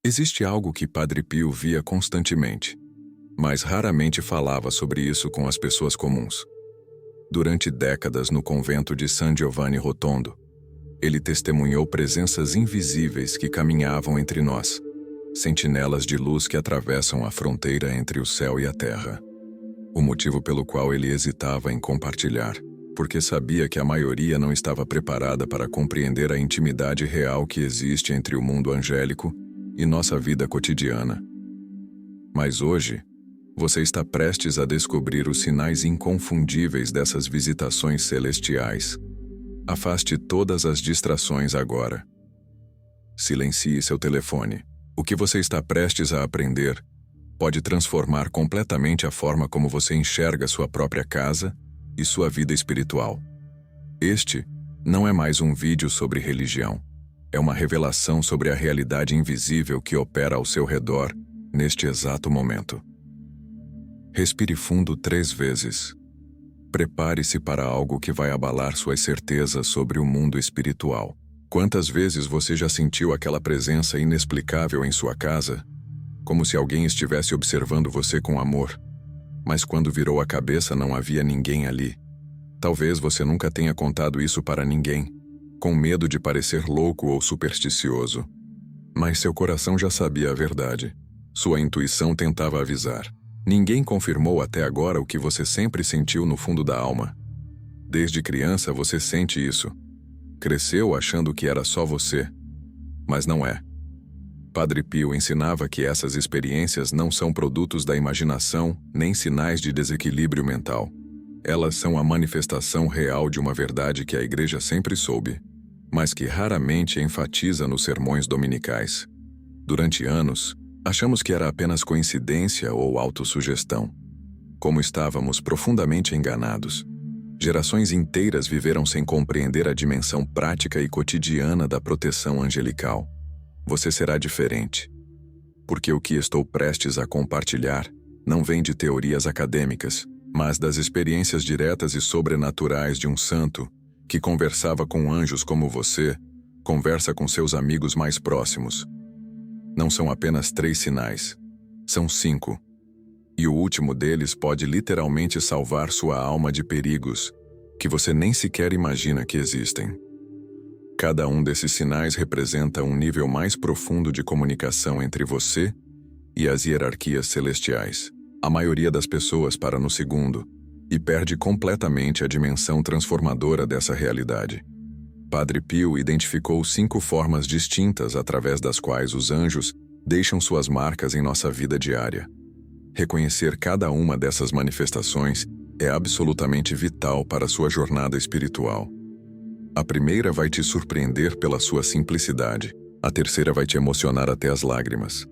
Existe algo que Padre Pio via constantemente, mas raramente falava sobre isso com as pessoas comuns. Durante décadas no convento de San Giovanni Rotondo, ele testemunhou presenças invisíveis que caminhavam entre nós, sentinelas de luz que atravessam a fronteira entre o céu e a terra. O motivo pelo qual ele hesitava em compartilhar, porque sabia que a maioria não estava preparada para compreender a intimidade real que existe entre o mundo angélico e nossa vida cotidiana. Mas hoje, você está prestes a descobrir os sinais inconfundíveis dessas visitações celestiais. Afaste todas as distrações agora. Silencie seu telefone. O que você está prestes a aprender pode transformar completamente a forma como você enxerga sua própria casa e sua vida espiritual. Este não é mais um vídeo sobre religião. É uma revelação sobre a realidade invisível que opera ao seu redor neste exato momento. Respire fundo 3 vezes. Prepare-se para algo que vai abalar suas certezas sobre o mundo espiritual. Quantas vezes você já sentiu aquela presença inexplicável em sua casa? Como se alguém estivesse observando você com amor. Mas quando virou a cabeça não havia ninguém ali. Talvez você nunca tenha contado isso para ninguém, com medo de parecer louco ou supersticioso. Mas seu coração já sabia a verdade. Sua intuição tentava avisar. Ninguém confirmou até agora o que você sempre sentiu no fundo da alma. Desde criança você sente isso. Cresceu achando que era só você. Mas não é. Padre Pio ensinava que essas experiências não são produtos da imaginação nem sinais de desequilíbrio mental. Elas são a manifestação real de uma verdade que a Igreja sempre soube, mas que raramente enfatiza nos sermões dominicais. Durante anos, achamos que era apenas coincidência ou autossugestão. Como estávamos profundamente enganados. Gerações inteiras viveram sem compreender a dimensão prática e cotidiana da proteção angelical. Você será diferente. Porque o que estou prestes a compartilhar não vem de teorias acadêmicas, mas das experiências diretas e sobrenaturais de um santo que conversava com anjos como você, conversa com seus amigos mais próximos. Não são apenas 3 sinais, são 5. E o último deles pode literalmente salvar sua alma de perigos que você nem sequer imagina que existem. Cada um desses sinais representa um nível mais profundo de comunicação entre você e as hierarquias celestiais. A maioria das pessoas para no segundo e perde completamente a dimensão transformadora dessa realidade. Padre Pio identificou 5 formas distintas através das quais os anjos deixam suas marcas em nossa vida diária. Reconhecer cada uma dessas manifestações é absolutamente vital para sua jornada espiritual. A primeira vai te surpreender pela sua simplicidade. A terceira vai te emocionar até as lágrimas.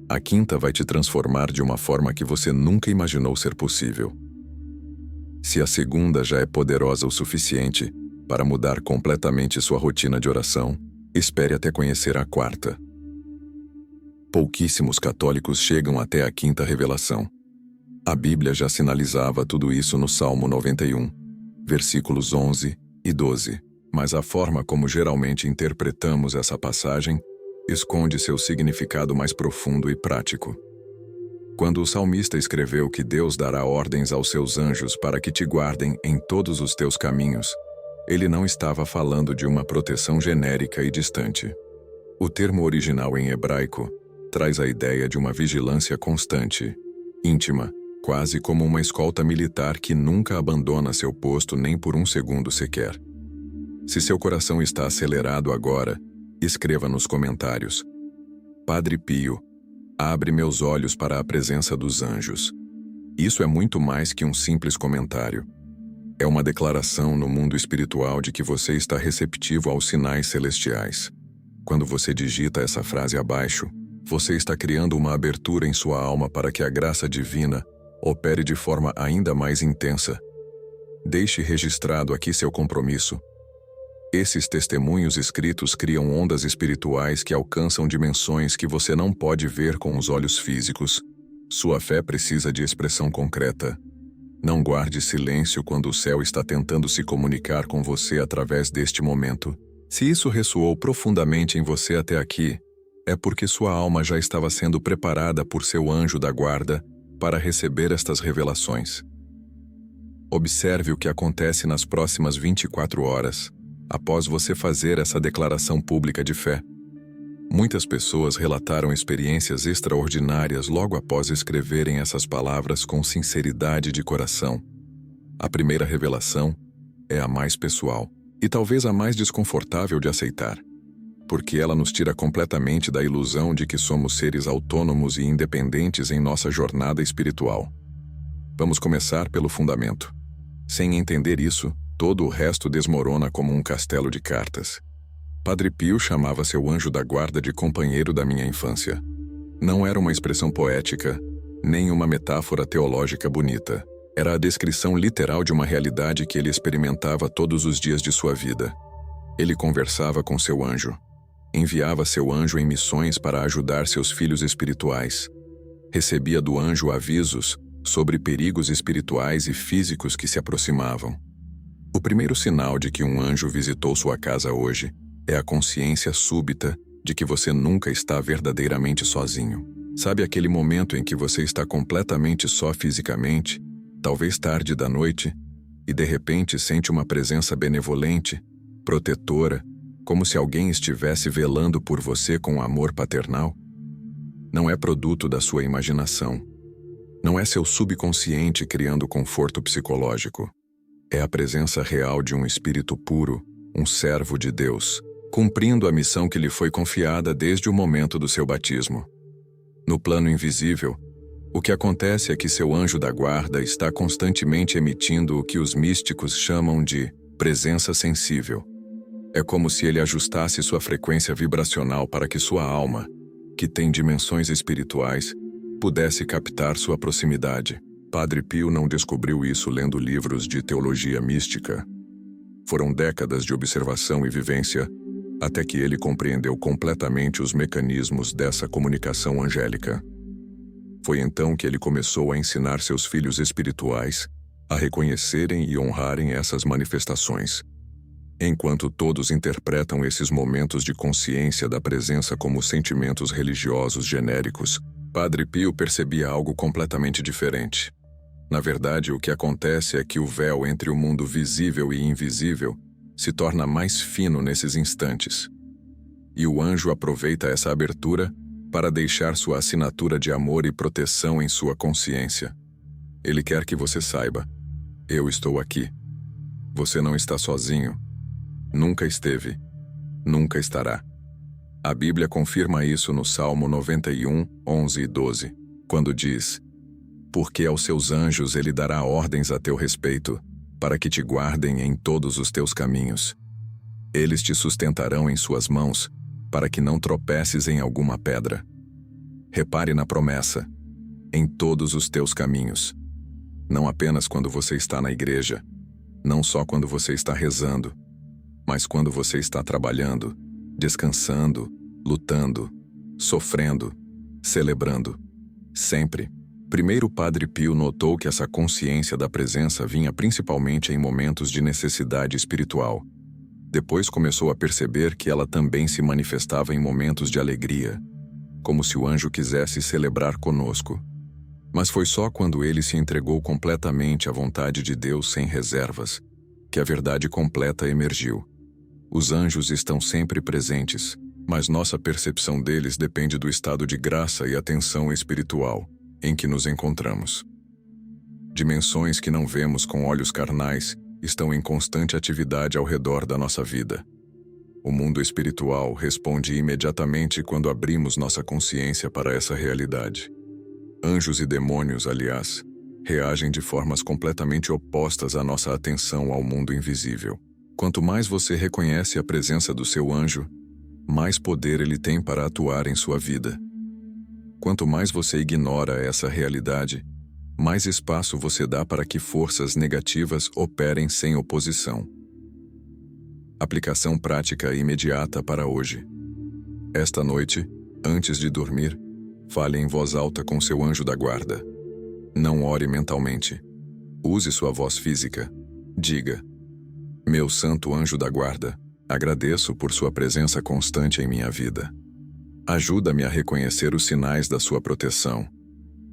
A quinta vai te transformar de uma forma que você nunca imaginou ser possível. Se a segunda já é poderosa o suficiente para mudar completamente sua rotina de oração, espere até conhecer a quarta. Pouquíssimos católicos chegam até a quinta revelação. A Bíblia já sinalizava tudo isso no Salmo 91, versículos 11 e 12. Mas a forma como geralmente interpretamos essa passagem esconde seu significado mais profundo e prático. Quando o salmista escreveu que Deus dará ordens aos seus anjos para que te guardem em todos os teus caminhos, ele não estava falando de uma proteção genérica e distante. O termo original em hebraico traz a ideia de uma vigilância constante, íntima, quase como uma escolta militar que nunca abandona seu posto nem por um segundo sequer. Se seu coração está acelerado agora, escreva nos comentários: Padre Pio, abre meus olhos para a presença dos anjos. Isso é muito mais que um simples comentário. É uma declaração no mundo espiritual de que você está receptivo aos sinais celestiais. Quando você digita essa frase abaixo, você está criando uma abertura em sua alma para que a graça divina opere de forma ainda mais intensa. Deixe registrado aqui seu compromisso. Esses testemunhos escritos criam ondas espirituais que alcançam dimensões que você não pode ver com os olhos físicos. Sua fé precisa de expressão concreta. Não guarde silêncio quando o céu está tentando se comunicar com você através deste momento. Se isso ressoou profundamente em você até aqui, é porque sua alma já estava sendo preparada por seu anjo da guarda para receber estas revelações. Observe o que acontece nas próximas 24 horas, após você fazer essa declaração pública de fé. Muitas pessoas relataram experiências extraordinárias logo após escreverem essas palavras com sinceridade de coração. A primeira revelação é a mais pessoal e talvez a mais desconfortável de aceitar, porque ela nos tira completamente da ilusão de que somos seres autônomos e independentes em nossa jornada espiritual. Vamos começar pelo fundamento. Sem entender isso, todo o resto desmorona como um castelo de cartas. Padre Pio chamava seu anjo da guarda de companheiro da minha infância. Não era uma expressão poética, nem uma metáfora teológica bonita. Era a descrição literal de uma realidade que ele experimentava todos os dias de sua vida. Ele conversava com seu anjo. Enviava seu anjo em missões para ajudar seus filhos espirituais. Recebia do anjo avisos sobre perigos espirituais e físicos que se aproximavam. O primeiro sinal de que um anjo visitou sua casa hoje é a consciência súbita de que você nunca está verdadeiramente sozinho. Sabe aquele momento em que você está completamente só fisicamente, talvez tarde da noite, e de repente sente uma presença benevolente, protetora, como se alguém estivesse velando por você com amor paternal? Não é produto da sua imaginação. Não é seu subconsciente criando conforto psicológico. É a presença real de um espírito puro, um servo de Deus, cumprindo a missão que lhe foi confiada desde o momento do seu batismo. No plano invisível, o que acontece é que seu anjo da guarda está constantemente emitindo o que os místicos chamam de presença sensível. É como se ele ajustasse sua frequência vibracional para que sua alma, que tem dimensões espirituais, pudesse captar sua proximidade. Padre Pio não descobriu isso lendo livros de teologia mística. Foram décadas de observação e vivência até que ele compreendeu completamente os mecanismos dessa comunicação angélica. Foi então que ele começou a ensinar seus filhos espirituais a reconhecerem e honrarem essas manifestações. Enquanto todos interpretam esses momentos de consciência da presença como sentimentos religiosos genéricos, Padre Pio percebia algo completamente diferente. Na verdade, o que acontece é que o véu entre o mundo visível e invisível se torna mais fino nesses instantes. E o anjo aproveita essa abertura para deixar sua assinatura de amor e proteção em sua consciência. Ele quer que você saiba: eu estou aqui. Você não está sozinho. Nunca esteve. Nunca estará. A Bíblia confirma isso no Salmo 91, 11 e 12, quando diz: porque aos seus anjos ele dará ordens a teu respeito, para que te guardem em todos os teus caminhos. Eles te sustentarão em suas mãos, para que não tropeces em alguma pedra. Repare na promessa: em todos os teus caminhos. Não apenas quando você está na igreja, não só quando você está rezando, mas quando você está trabalhando, descansando, lutando, sofrendo, celebrando. Sempre. Primeiro, Padre Pio notou que essa consciência da presença vinha principalmente em momentos de necessidade espiritual. Depois começou a perceber que ela também se manifestava em momentos de alegria, como se o anjo quisesse celebrar conosco. Mas foi só quando ele se entregou completamente à vontade de Deus sem reservas, que a verdade completa emergiu. Os anjos estão sempre presentes, mas nossa percepção deles depende do estado de graça e atenção espiritual em que nos encontramos. Dimensões que não vemos com olhos carnais estão em constante atividade ao redor da nossa vida. O mundo espiritual responde imediatamente quando abrimos nossa consciência para essa realidade. Anjos e demônios, aliás, reagem de formas completamente opostas à nossa atenção ao mundo invisível. Quanto mais você reconhece a presença do seu anjo, mais poder ele tem para atuar em sua vida. Quanto mais você ignora essa realidade, mais espaço você dá para que forças negativas operem sem oposição. Aplicação prática imediata para hoje. Esta noite, antes de dormir, fale em voz alta com seu anjo da guarda. Não ore mentalmente. Use sua voz física. Diga: meu santo anjo da guarda, agradeço por sua presença constante em minha vida. Ajuda-me a reconhecer os sinais da sua proteção.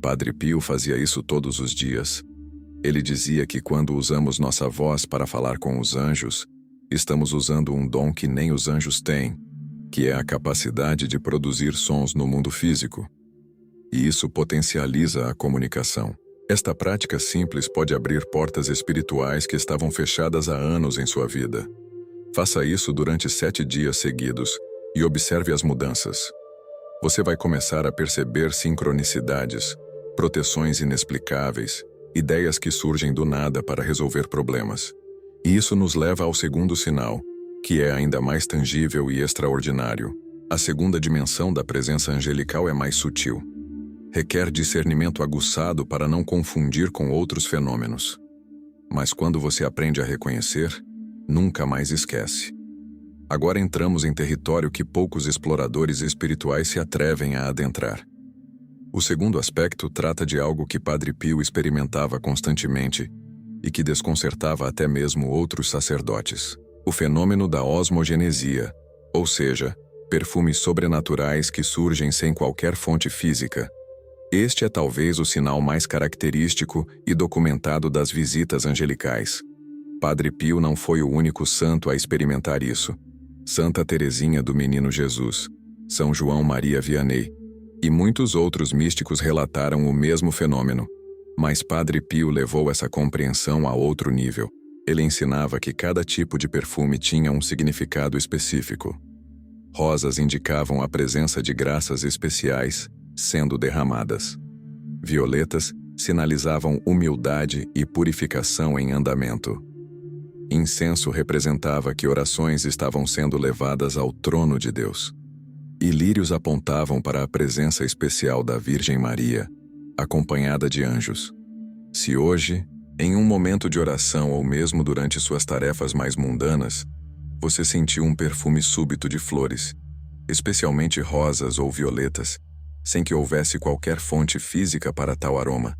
Padre Pio fazia isso todos os dias. Ele dizia que quando usamos nossa voz para falar com os anjos, estamos usando um dom que nem os anjos têm, que é a capacidade de produzir sons no mundo físico. E isso potencializa a comunicação. Esta prática simples pode abrir portas espirituais que estavam fechadas há anos em sua vida. Faça isso durante 7 dias seguidos e observe as mudanças. Você vai começar a perceber sincronicidades, proteções inexplicáveis, ideias que surgem do nada para resolver problemas. E isso nos leva ao segundo sinal, que é ainda mais tangível e extraordinário. A segunda dimensão da presença angelical é mais sutil. Requer discernimento aguçado para não confundir com outros fenômenos. Mas quando você aprende a reconhecer, nunca mais esquece. Agora entramos em território que poucos exploradores espirituais se atrevem a adentrar. O segundo aspecto trata de algo que Padre Pio experimentava constantemente e que desconcertava até mesmo outros sacerdotes. O fenômeno da osmogenesia, ou seja, perfumes sobrenaturais que surgem sem qualquer fonte física. Este é talvez o sinal mais característico e documentado das visitas angelicais. Padre Pio não foi o único santo a experimentar isso. Santa Teresinha do Menino Jesus, São João Maria Vianney e muitos outros místicos relataram o mesmo fenômeno. Mas Padre Pio levou essa compreensão a outro nível. Ele ensinava que cada tipo de perfume tinha um significado específico. Rosas indicavam a presença de graças especiais sendo derramadas. Violetas sinalizavam humildade e purificação em andamento. Incenso representava que orações estavam sendo levadas ao trono de Deus. E lírios apontavam para a presença especial da Virgem Maria, acompanhada de anjos. Se hoje, em um momento de oração ou mesmo durante suas tarefas mais mundanas, você sentiu um perfume súbito de flores, especialmente rosas ou violetas, sem que houvesse qualquer fonte física para tal aroma,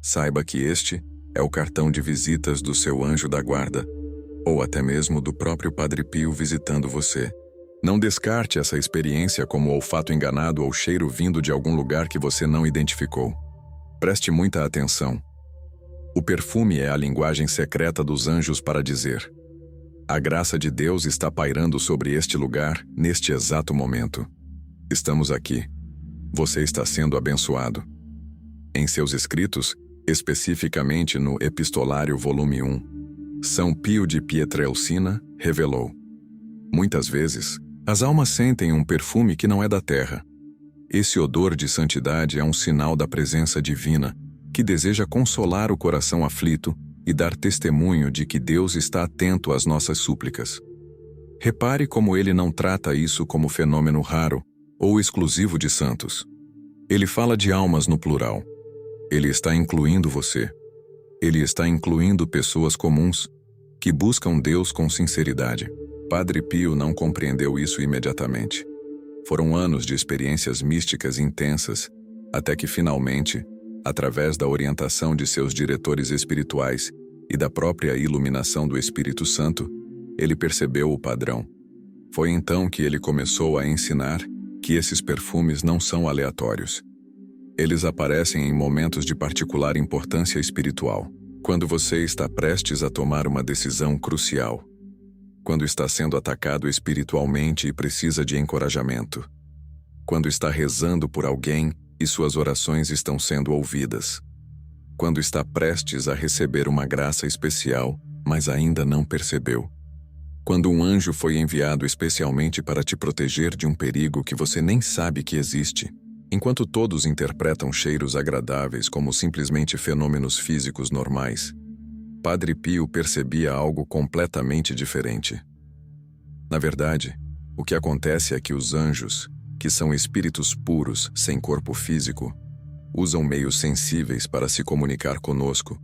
saiba que este é o cartão de visitas do seu anjo da guarda, ou até mesmo do próprio Padre Pio visitando você. Não descarte essa experiência como olfato enganado ou cheiro vindo de algum lugar que você não identificou. Preste muita atenção. O perfume é a linguagem secreta dos anjos para dizer: a graça de Deus está pairando sobre este lugar, neste exato momento. Estamos aqui. Você está sendo abençoado. Em seus escritos, especificamente no Epistolário Volume 1, São Pio de Pietrelcina revelou: muitas vezes, as almas sentem um perfume que não é da terra. Esse odor de santidade é um sinal da presença divina, que deseja consolar o coração aflito e dar testemunho de que Deus está atento às nossas súplicas. Repare como ele não trata isso como fenômeno raro ou exclusivo de santos. Ele fala de almas no plural. Ele está incluindo você. Ele está incluindo pessoas comuns que buscam Deus com sinceridade. Padre Pio não compreendeu isso imediatamente. Foram anos de experiências místicas intensas, até que finalmente, através da orientação de seus diretores espirituais e da própria iluminação do Espírito Santo, ele percebeu o padrão. Foi então que ele começou a ensinar que esses perfumes não são aleatórios. Eles aparecem em momentos de particular importância espiritual, quando você está prestes a tomar uma decisão crucial, quando está sendo atacado espiritualmente e precisa de encorajamento, quando está rezando por alguém e suas orações estão sendo ouvidas, quando está prestes a receber uma graça especial, mas ainda não percebeu, quando um anjo foi enviado especialmente para te proteger de um perigo que você nem sabe que existe. Enquanto todos interpretam cheiros agradáveis como simplesmente fenômenos físicos normais, Padre Pio percebia algo completamente diferente. Na verdade, o que acontece é que os anjos, que são espíritos puros sem corpo físico, usam meios sensíveis para se comunicar conosco,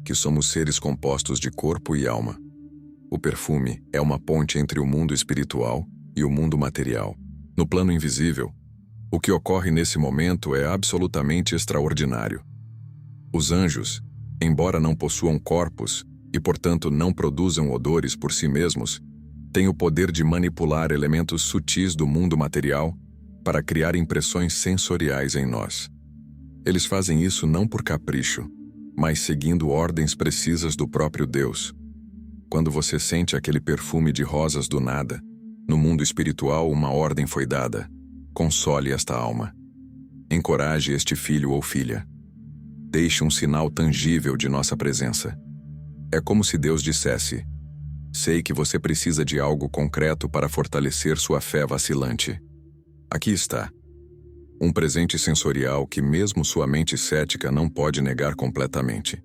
que somos seres compostos de corpo e alma. O perfume é uma ponte entre o mundo espiritual e o mundo material. No plano invisível, o que ocorre nesse momento é absolutamente extraordinário. Os anjos, embora não possuam corpos e, portanto, não produzam odores por si mesmos, têm o poder de manipular elementos sutis do mundo material para criar impressões sensoriais em nós. Eles fazem isso não por capricho, mas seguindo ordens precisas do próprio Deus. Quando você sente aquele perfume de rosas do nada, no mundo espiritual uma ordem foi dada: console esta alma. Encoraje este filho ou filha. Deixe um sinal tangível de nossa presença. É como se Deus dissesse: sei que você precisa de algo concreto para fortalecer sua fé vacilante. Aqui está. Um presente sensorial que mesmo sua mente cética não pode negar completamente.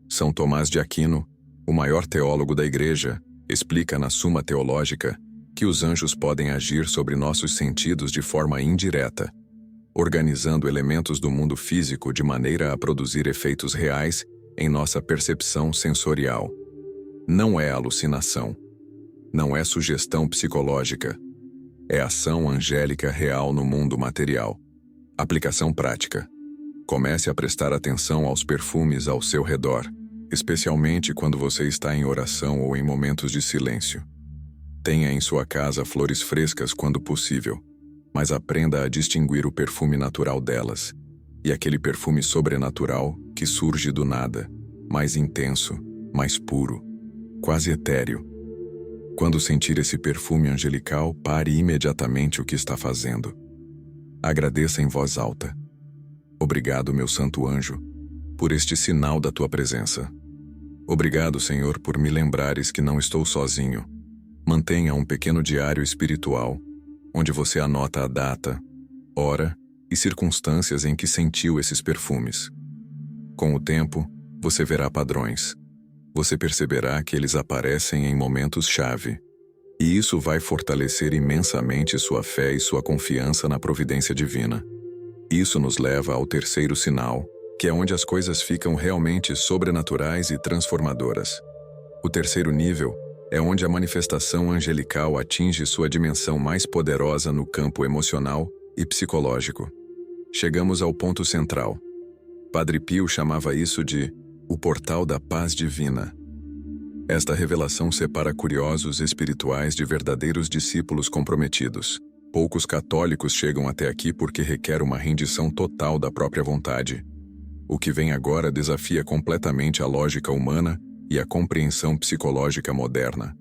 São Tomás de Aquino, o maior teólogo da Igreja, explica na Suma Teológica que os anjos podem agir sobre nossos sentidos de forma indireta, organizando elementos do mundo físico de maneira a produzir efeitos reais em nossa percepção sensorial. Não é alucinação. Não é sugestão psicológica. É ação angélica real no mundo material. Aplicação prática. Comece a prestar atenção aos perfumes ao seu redor, especialmente quando você está em oração ou em momentos de silêncio. Tenha em sua casa flores frescas quando possível, mas aprenda a distinguir o perfume natural delas e aquele perfume sobrenatural que surge do nada, mais intenso, mais puro, quase etéreo. Quando sentir esse perfume angelical, pare imediatamente o que está fazendo. Agradeça em voz alta. Obrigado, meu santo anjo, por este sinal da tua presença. Obrigado, Senhor, por me lembrares que não estou sozinho. Mantenha um pequeno diário espiritual, onde você anota a data, hora e circunstâncias em que sentiu esses perfumes. Com o tempo, você verá padrões. Você perceberá que eles aparecem em momentos-chave. E isso vai fortalecer imensamente sua fé e sua confiança na providência divina. Isso nos leva ao terceiro sinal, que é onde as coisas ficam realmente sobrenaturais e transformadoras. O terceiro nível é onde a manifestação angelical atinge sua dimensão mais poderosa no campo emocional e psicológico. Chegamos ao ponto central. Padre Pio chamava isso de o portal da paz divina. Esta revelação separa curiosos espirituais de verdadeiros discípulos comprometidos. Poucos católicos chegam até aqui porque requer uma rendição total da própria vontade. O que vem agora desafia completamente a lógica humana e a compreensão psicológica moderna.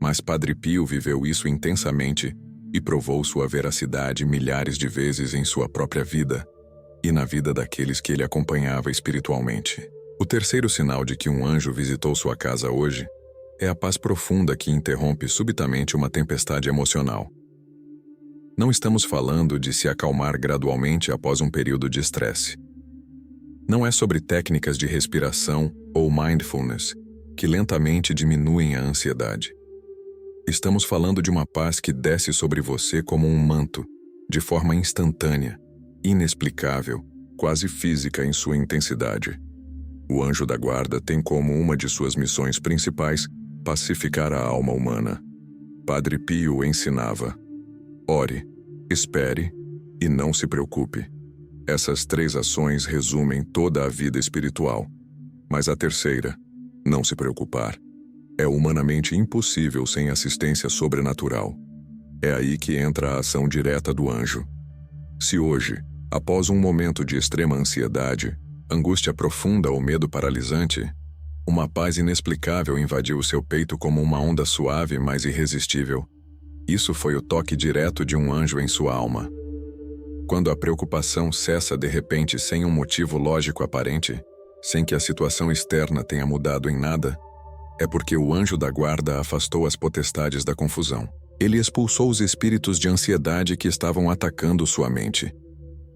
Mas Padre Pio viveu isso intensamente e provou sua veracidade milhares de vezes em sua própria vida e na vida daqueles que ele acompanhava espiritualmente. O terceiro sinal de que um anjo visitou sua casa hoje é a paz profunda que interrompe subitamente uma tempestade emocional. Não estamos falando de se acalmar gradualmente após um período de estresse. Não é sobre técnicas de respiração ou mindfulness que lentamente diminuem a ansiedade. Estamos falando de uma paz que desce sobre você como um manto, de forma instantânea, inexplicável, quase física em sua intensidade. O anjo da guarda tem como uma de suas missões principais pacificar a alma humana. Padre Pio ensinava: ore, espere e não se preocupe. Essas três ações resumem toda a vida espiritual. Mas a terceira, não se preocupar, é humanamente impossível sem assistência sobrenatural. É aí que entra a ação direta do anjo. Se hoje, após um momento de extrema ansiedade, angústia profunda ou medo paralisante, uma paz inexplicável invadiu o seu peito como uma onda suave, mas irresistível, isso foi o toque direto de um anjo em sua alma. Quando a preocupação cessa de repente sem um motivo lógico aparente, sem que a situação externa tenha mudado em nada, é porque o anjo da guarda afastou as potestades da confusão. Ele expulsou os espíritos de ansiedade que estavam atacando sua mente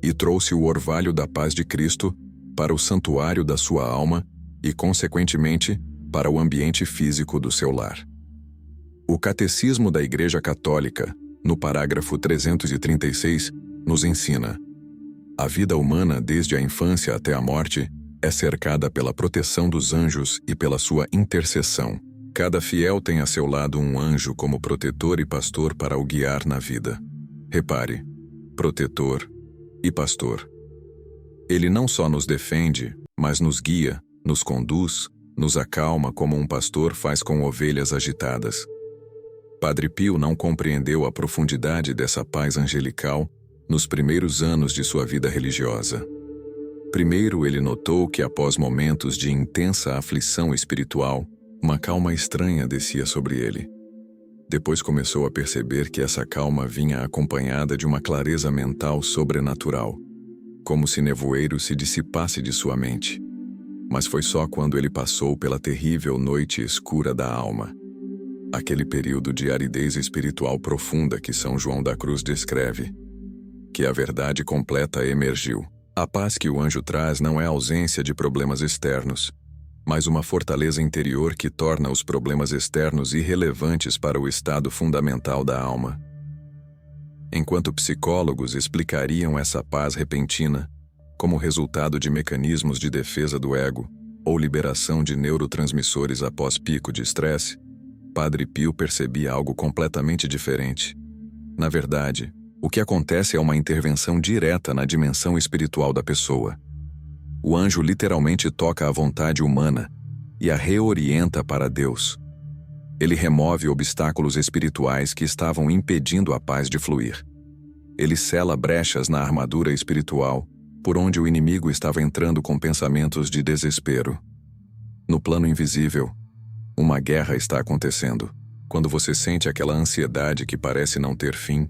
e trouxe o orvalho da paz de Cristo para o santuário da sua alma e, consequentemente, para o ambiente físico do seu lar. O Catecismo da Igreja Católica, no parágrafo 336, nos ensina: a vida humana, desde a infância até a morte, é cercada pela proteção dos anjos e pela sua intercessão. Cada fiel tem a seu lado um anjo como protetor e pastor para o guiar na vida. Repare, protetor e pastor. Ele não só nos defende, mas nos guia, nos conduz, nos acalma como um pastor faz com ovelhas agitadas. Padre Pio não compreendeu a profundidade dessa paz angelical nos primeiros anos de sua vida religiosa. Primeiro, ele notou que após momentos de intensa aflição espiritual, uma calma estranha descia sobre ele. Depois começou a perceber que essa calma vinha acompanhada de uma clareza mental sobrenatural, como se nevoeiro se dissipasse de sua mente. Mas foi só quando ele passou pela terrível noite escura da alma, aquele período de aridez espiritual profunda que São João da Cruz descreve, que a verdade completa emergiu. A paz que o anjo traz não é a ausência de problemas externos, mas uma fortaleza interior que torna os problemas externos irrelevantes para o estado fundamental da alma. Enquanto psicólogos explicariam essa paz repentina como resultado de mecanismos de defesa do ego ou liberação de neurotransmissores após pico de estresse, Padre Pio percebia algo completamente diferente. Na verdade, o que acontece é uma intervenção direta na dimensão espiritual da pessoa. O anjo literalmente toca a vontade humana e a reorienta para Deus. Ele remove obstáculos espirituais que estavam impedindo a paz de fluir. Ele sela brechas na armadura espiritual, por onde o inimigo estava entrando com pensamentos de desespero. No plano invisível, uma guerra está acontecendo. Quando você sente aquela ansiedade que parece não ter fim,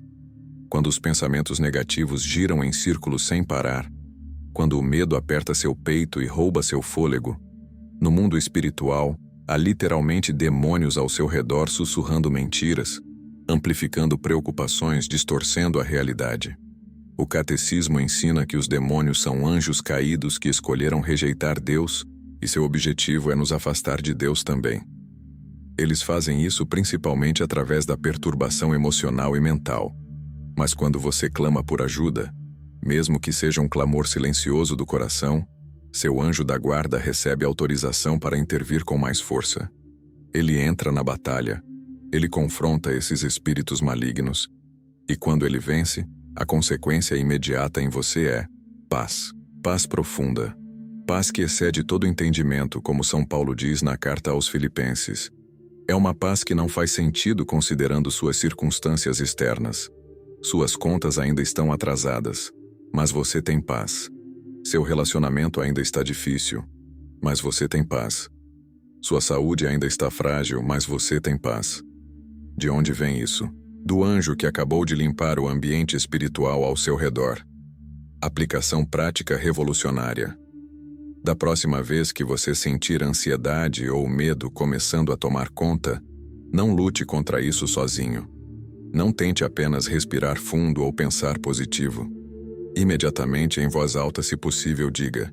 quando os pensamentos negativos giram em círculos sem parar, quando o medo aperta seu peito e rouba seu fôlego, no mundo espiritual, há literalmente demônios ao seu redor sussurrando mentiras, amplificando preocupações, distorcendo a realidade. O catecismo ensina que os demônios são anjos caídos que escolheram rejeitar Deus e seu objetivo é nos afastar de Deus também. Eles fazem isso principalmente através da perturbação emocional e mental. Mas quando você clama por ajuda, mesmo que seja um clamor silencioso do coração, seu anjo da guarda recebe autorização para intervir com mais força. Ele entra na batalha, ele confronta esses espíritos malignos, e quando ele vence, a consequência imediata em você é paz. Paz profunda. Paz que excede todo entendimento, como São Paulo diz na carta aos Filipenses. É uma paz que não faz sentido considerando suas circunstâncias externas. Suas contas ainda estão atrasadas, mas você tem paz. Seu relacionamento ainda está difícil, mas você tem paz. Sua saúde ainda está frágil, mas você tem paz. De onde vem isso? Do anjo que acabou de limpar o ambiente espiritual ao seu redor. Aplicação prática revolucionária. Da próxima vez que você sentir ansiedade ou medo começando a tomar conta, não lute contra isso sozinho. Não tente apenas respirar fundo ou pensar positivo. Imediatamente, em voz alta, se possível, diga: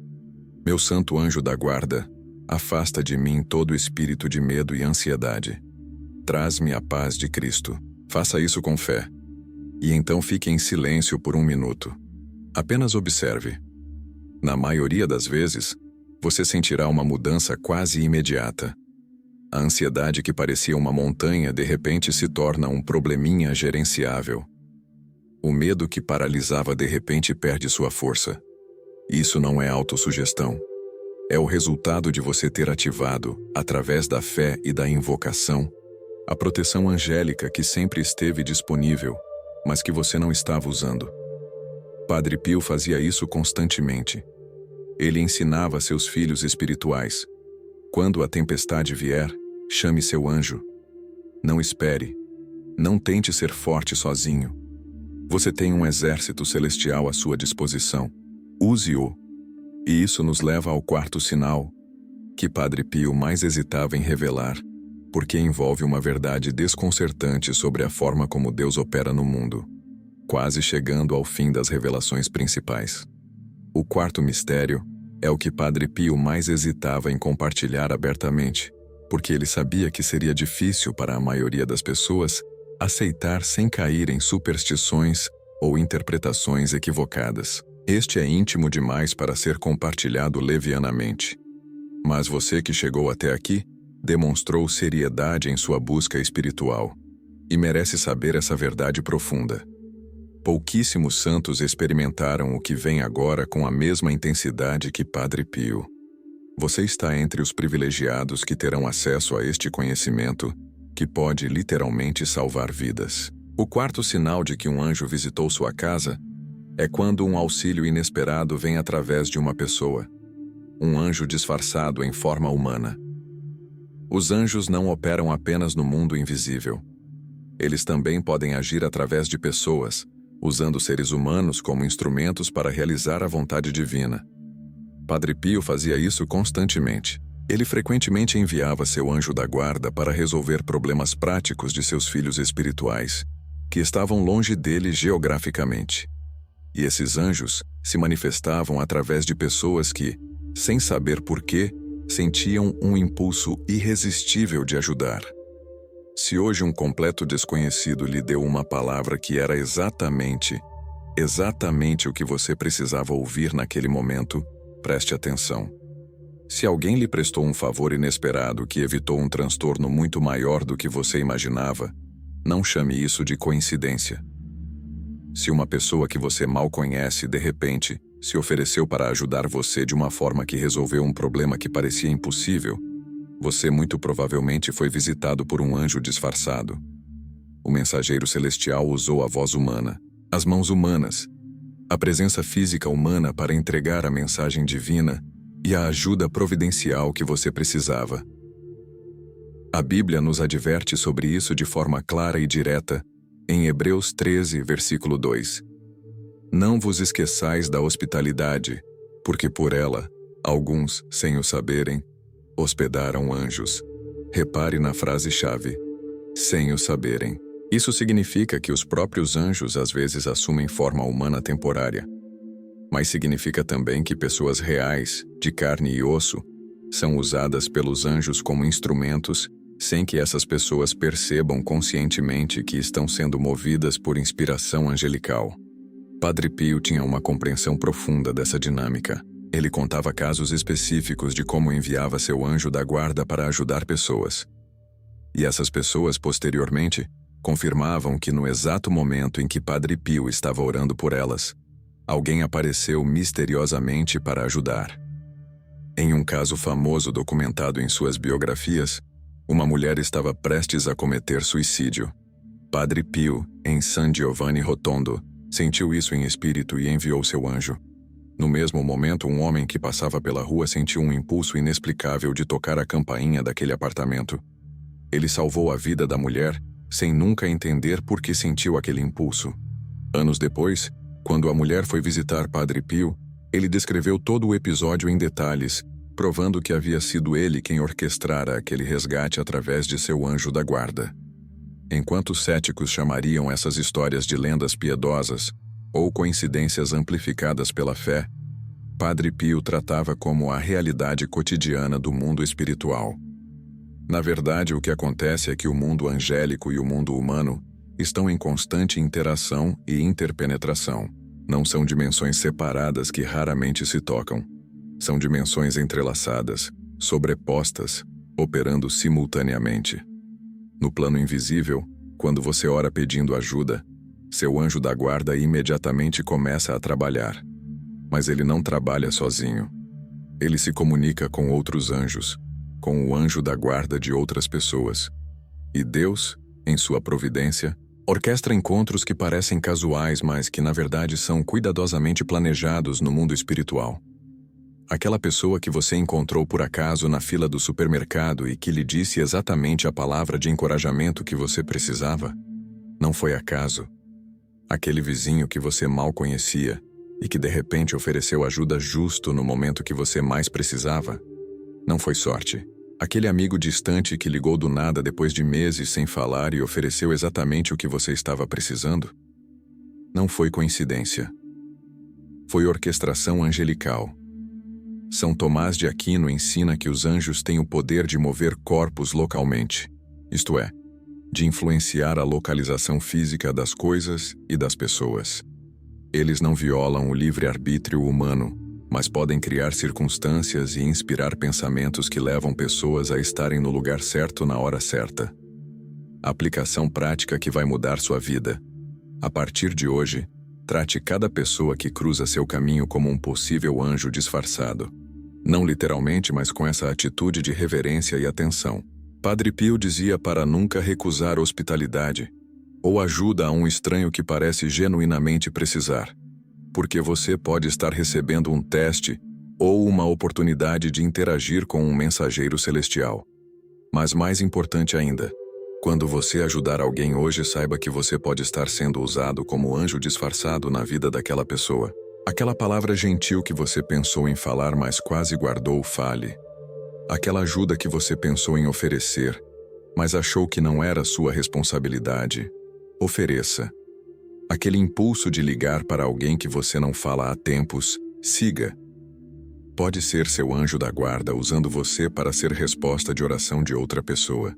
meu santo anjo da guarda, afasta de mim todo espírito de medo e ansiedade. Traz-me a paz de Cristo. Faça isso com fé. E então fique em silêncio por 1 minuto. Apenas observe. Na maioria das vezes, você sentirá uma mudança quase imediata. A ansiedade que parecia uma montanha de repente se torna um probleminha gerenciável. O medo que paralisava de repente perde sua força. Isso não é autossugestão. É o resultado de você ter ativado, através da fé e da invocação, a proteção angélica que sempre esteve disponível, mas que você não estava usando. Padre Pio fazia isso constantemente. Ele ensinava a seus filhos espirituais: quando a tempestade vier, chame seu anjo. Não espere. Não tente ser forte sozinho. Você tem um exército celestial à sua disposição. Use-o. E isso nos leva ao 4º sinal, que Padre Pio mais hesitava em revelar, porque envolve uma verdade desconcertante sobre a forma como Deus opera no mundo, quase chegando ao fim das revelações principais. O 4º mistério é o que Padre Pio mais hesitava em compartilhar abertamente, porque ele sabia que seria difícil para a maioria das pessoas aceitar sem cair em superstições ou interpretações equivocadas. Este é íntimo demais para ser compartilhado levianamente. Mas você que chegou até aqui demonstrou seriedade em sua busca espiritual e merece saber essa verdade profunda. Pouquíssimos santos experimentaram o que vem agora com a mesma intensidade que Padre Pio. Você está entre os privilegiados que terão acesso a este conhecimento que pode literalmente salvar vidas. O quarto sinal de que um anjo visitou sua casa é quando um auxílio inesperado vem através de uma pessoa, um anjo disfarçado em forma humana. Os anjos não operam apenas no mundo invisível. Eles também podem agir através de pessoas, usando seres humanos como instrumentos para realizar a vontade divina. Padre Pio fazia isso constantemente. Ele frequentemente enviava seu anjo da guarda para resolver problemas práticos de seus filhos espirituais, que estavam longe dele geograficamente. E esses anjos se manifestavam através de pessoas que, sem saber porquê, sentiam um impulso irresistível de ajudar. Se hoje um completo desconhecido lhe deu uma palavra que era exatamente o que você precisava ouvir naquele momento, preste atenção. Se alguém lhe prestou um favor inesperado que evitou um transtorno muito maior do que você imaginava, não chame isso de coincidência. Se uma pessoa que você mal conhece, de repente, se ofereceu para ajudar você de uma forma que resolveu um problema que parecia impossível, você muito provavelmente foi visitado por um anjo disfarçado. O mensageiro celestial usou a voz humana, as mãos humanas, a presença física humana para entregar a mensagem divina e a ajuda providencial que você precisava. A Bíblia nos adverte sobre isso de forma clara e direta, em Hebreus 13, versículo 2. Não vos esqueçais da hospitalidade, porque por ela, alguns, sem o saberem, hospedaram anjos. Repare na frase-chave, sem o saberem. Isso significa que os próprios anjos às vezes assumem forma humana temporária. Mas significa também que pessoas reais, de carne e osso, são usadas pelos anjos como instrumentos, sem que essas pessoas percebam conscientemente que estão sendo movidas por inspiração angelical. Padre Pio tinha uma compreensão profunda dessa dinâmica. Ele contava casos específicos de como enviava seu anjo da guarda para ajudar pessoas. E essas pessoas, posteriormente, confirmavam que no exato momento em que Padre Pio estava orando por elas, alguém apareceu misteriosamente para ajudar. Em um caso famoso documentado em suas biografias, uma mulher estava prestes a cometer suicídio. Padre Pio, em San Giovanni Rotondo, sentiu isso em espírito e enviou seu anjo. No mesmo momento, um homem que passava pela rua sentiu um impulso inexplicável de tocar a campainha daquele apartamento. Ele salvou a vida da mulher, sem nunca entender por que sentiu aquele impulso. Anos depois, quando a mulher foi visitar Padre Pio, ele descreveu todo o episódio em detalhes, provando que havia sido ele quem orquestrara aquele resgate através de seu anjo da guarda. Enquanto os céticos chamariam essas histórias de lendas piedosas ou coincidências amplificadas pela fé, Padre Pio tratava como a realidade cotidiana do mundo espiritual. Na verdade, o que acontece é que o mundo angélico e o mundo humano estão em constante interação e interpenetração. Não são dimensões separadas que raramente se tocam. São dimensões entrelaçadas, sobrepostas, operando simultaneamente. No plano invisível, quando você ora pedindo ajuda, seu anjo da guarda imediatamente começa a trabalhar. Mas ele não trabalha sozinho. Ele se comunica com outros anjos, com o anjo da guarda de outras pessoas. E Deus, em sua providência, orquestra encontros que parecem casuais, mas que na verdade são cuidadosamente planejados no mundo espiritual. Aquela pessoa que você encontrou por acaso na fila do supermercado e que lhe disse exatamente a palavra de encorajamento que você precisava, não foi acaso. Aquele vizinho que você mal conhecia e que de repente ofereceu ajuda justo no momento que você mais precisava, não foi sorte. Aquele amigo distante que ligou do nada depois de meses sem falar e ofereceu exatamente o que você estava precisando, não foi coincidência. Foi orquestração angelical. São Tomás de Aquino ensina que os anjos têm o poder de mover corpos localmente, isto é, de influenciar a localização física das coisas e das pessoas. Eles não violam o livre-arbítrio humano, mas podem criar circunstâncias e inspirar pensamentos que levam pessoas a estarem no lugar certo na hora certa. Aplicação prática que vai mudar sua vida. A partir de hoje, trate cada pessoa que cruza seu caminho como um possível anjo disfarçado. Não literalmente, mas com essa atitude de reverência e atenção. Padre Pio dizia para nunca recusar hospitalidade ou ajuda a um estranho que parece genuinamente precisar, porque você pode estar recebendo um teste ou uma oportunidade de interagir com um mensageiro celestial. Mas mais importante ainda, quando você ajudar alguém hoje, saiba que você pode estar sendo usado como anjo disfarçado na vida daquela pessoa. Aquela palavra gentil que você pensou em falar, mas quase guardou, fale. Aquela ajuda que você pensou em oferecer, mas achou que não era sua responsabilidade, ofereça. Aquele impulso de ligar para alguém que você não fala há tempos, siga. Pode ser seu anjo da guarda usando você para ser resposta de oração de outra pessoa.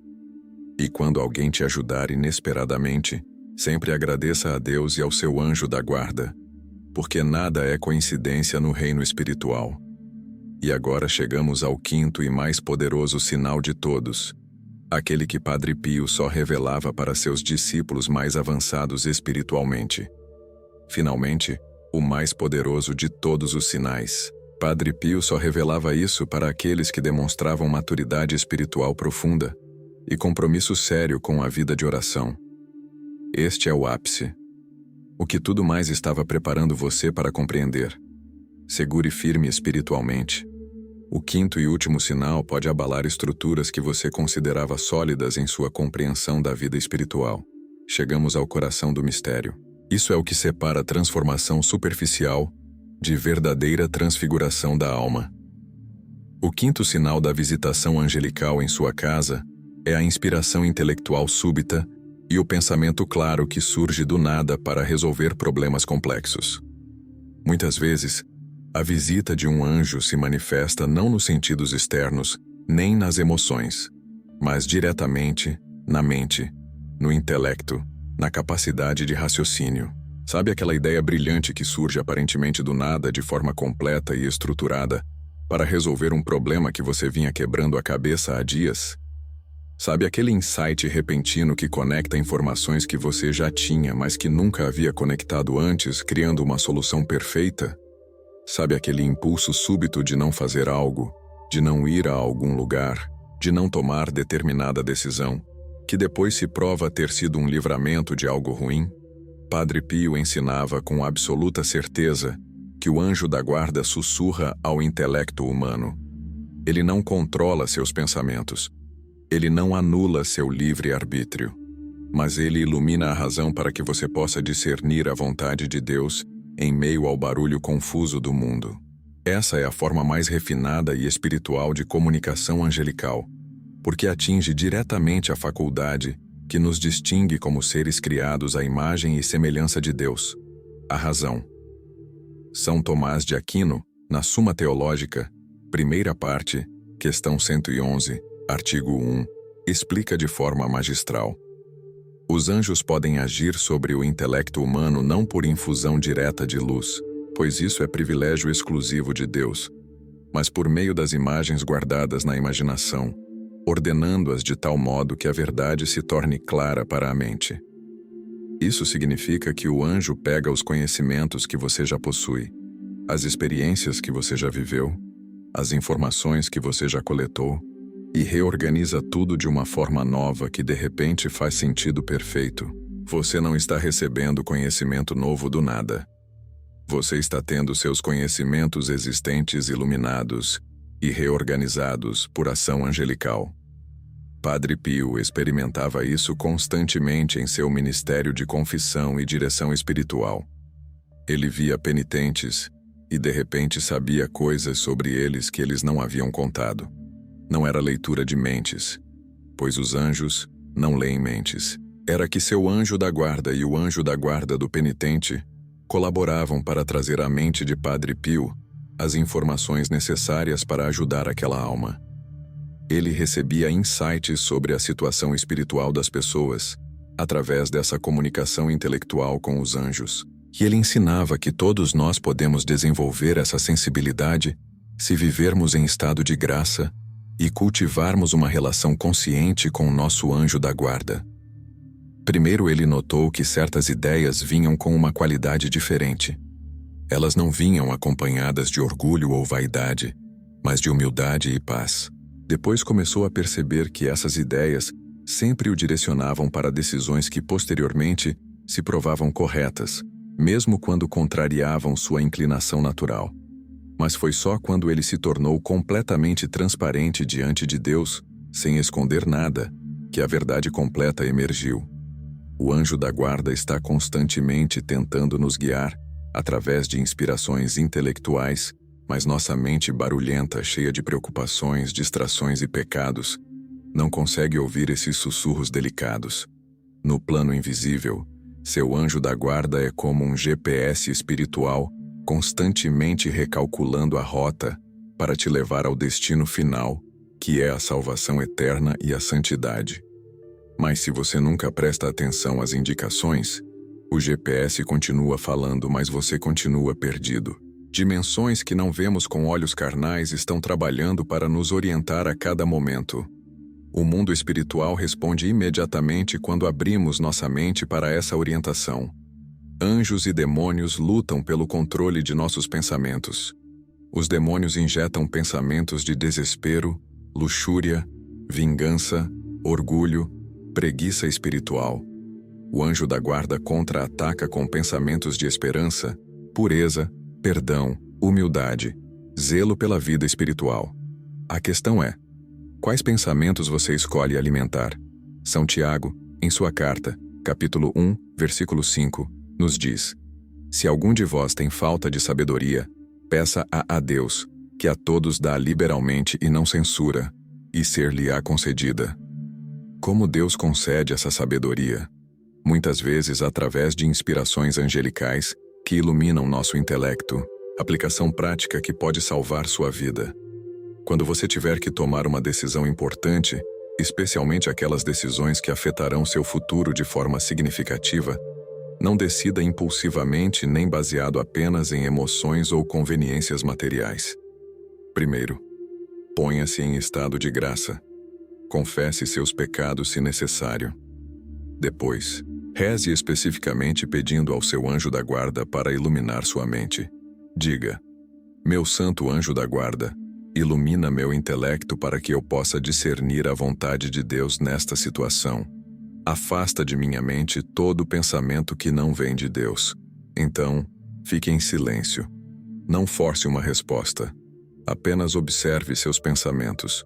E quando alguém te ajudar inesperadamente, sempre agradeça a Deus e ao seu anjo da guarda, porque nada é coincidência no reino espiritual. E agora chegamos ao quinto e mais poderoso sinal de todos, aquele que Padre Pio só revelava para seus discípulos mais avançados espiritualmente. Finalmente, o mais poderoso de todos os sinais. Padre Pio só revelava isso para aqueles que demonstravam maturidade espiritual profunda e compromisso sério com a vida de oração. Este é o ápice. O que tudo mais estava preparando você para compreender. Segure firme espiritualmente. O quinto e último sinal pode abalar estruturas que você considerava sólidas em sua compreensão da vida espiritual. Chegamos ao coração do mistério. Isso é o que separa a transformação superficial de verdadeira transfiguração da alma. O quinto sinal da visitação angelical em sua casa é a inspiração intelectual súbita e o pensamento claro que surge do nada para resolver problemas complexos. Muitas vezes, a visita de um anjo se manifesta não nos sentidos externos, nem nas emoções, mas diretamente na mente, no intelecto, na capacidade de raciocínio. Sabe aquela ideia brilhante que surge aparentemente do nada de forma completa e estruturada para resolver um problema que você vinha quebrando a cabeça há dias? Sabe aquele insight repentino que conecta informações que você já tinha, mas que nunca havia conectado antes, criando uma solução perfeita? Sabe aquele impulso súbito de não fazer algo, de não ir a algum lugar, de não tomar determinada decisão, que depois se prova ter sido um livramento de algo ruim? Padre Pio ensinava com absoluta certeza que o anjo da guarda sussurra ao intelecto humano. Ele não controla seus pensamentos. Ele não anula seu livre-arbítrio. Mas ele ilumina a razão para que você possa discernir a vontade de Deus em meio ao barulho confuso do mundo. Essa é a forma mais refinada e espiritual de comunicação angelical, porque atinge diretamente a faculdade que nos distingue como seres criados à imagem e semelhança de Deus, a razão. São Tomás de Aquino, na Suma Teológica, primeira parte, questão 111, artigo 1, explica de forma magistral. Os anjos podem agir sobre o intelecto humano não por infusão direta de luz, pois isso é privilégio exclusivo de Deus, mas por meio das imagens guardadas na imaginação, ordenando-as de tal modo que a verdade se torne clara para a mente. Isso significa que o anjo pega os conhecimentos que você já possui, as experiências que você já viveu, as informações que você já coletou, e reorganiza tudo de uma forma nova que de repente faz sentido perfeito. Você não está recebendo conhecimento novo do nada. Você está tendo seus conhecimentos existentes iluminados e reorganizados por ação angelical. Padre Pio experimentava isso constantemente em seu ministério de confissão e direção espiritual. Ele via penitentes e de repente sabia coisas sobre eles que eles não haviam contado. Não era leitura de mentes, pois os anjos não leem mentes. Era que seu anjo da guarda e o anjo da guarda do penitente colaboravam para trazer à mente de Padre Pio as informações necessárias para ajudar aquela alma. Ele recebia insights sobre a situação espiritual das pessoas, através dessa comunicação intelectual com os anjos. E ele ensinava que todos nós podemos desenvolver essa sensibilidade se vivermos em estado de graça e cultivarmos uma relação consciente com o nosso anjo da guarda. Primeiro ele notou que certas ideias vinham com uma qualidade diferente. Elas não vinham acompanhadas de orgulho ou vaidade, mas de humildade e paz. Depois começou a perceber que essas ideias sempre o direcionavam para decisões que posteriormente se provavam corretas, mesmo quando contrariavam sua inclinação natural. Mas foi só quando ele se tornou completamente transparente diante de Deus, sem esconder nada, que a verdade completa emergiu. O anjo da guarda está constantemente tentando nos guiar, através de inspirações intelectuais, mas nossa mente barulhenta, cheia de preocupações, distrações e pecados, não consegue ouvir esses sussurros delicados. No plano invisível, seu anjo da guarda é como um GPS espiritual, constantemente recalculando a rota para te levar ao destino final, que é a salvação eterna e a santidade. Mas se você nunca presta atenção às indicações, o GPS continua falando, mas você continua perdido. Dimensões que não vemos com olhos carnais estão trabalhando para nos orientar a cada momento. O mundo espiritual responde imediatamente quando abrimos nossa mente para essa orientação. Anjos e demônios lutam pelo controle de nossos pensamentos. Os demônios injetam pensamentos de desespero, luxúria, vingança, orgulho, preguiça espiritual. O anjo da guarda contra-ataca com pensamentos de esperança, pureza, perdão, humildade, zelo pela vida espiritual. A questão é: quais pensamentos você escolhe alimentar? São Tiago, em sua carta, capítulo 1, versículo 5, nos diz: Se algum de vós tem falta de sabedoria, peça a Deus, que a todos dá liberalmente e não censura, e ser-lhe-á concedida. Como Deus concede essa sabedoria? Muitas vezes através de inspirações angelicais que iluminam nosso intelecto, aplicação prática que pode salvar sua vida. Quando você tiver que tomar uma decisão importante, especialmente aquelas decisões que afetarão seu futuro de forma significativa, não decida impulsivamente nem baseado apenas em emoções ou conveniências materiais. Primeiro, ponha-se em estado de graça. Confesse seus pecados se necessário. Depois, reze especificamente pedindo ao seu anjo da guarda para iluminar sua mente. Diga: Meu santo anjo da guarda, ilumina meu intelecto para que eu possa discernir a vontade de Deus nesta situação. Afasta de minha mente todo pensamento que não vem de Deus. Então, fique em silêncio. Não force uma resposta. Apenas observe seus pensamentos.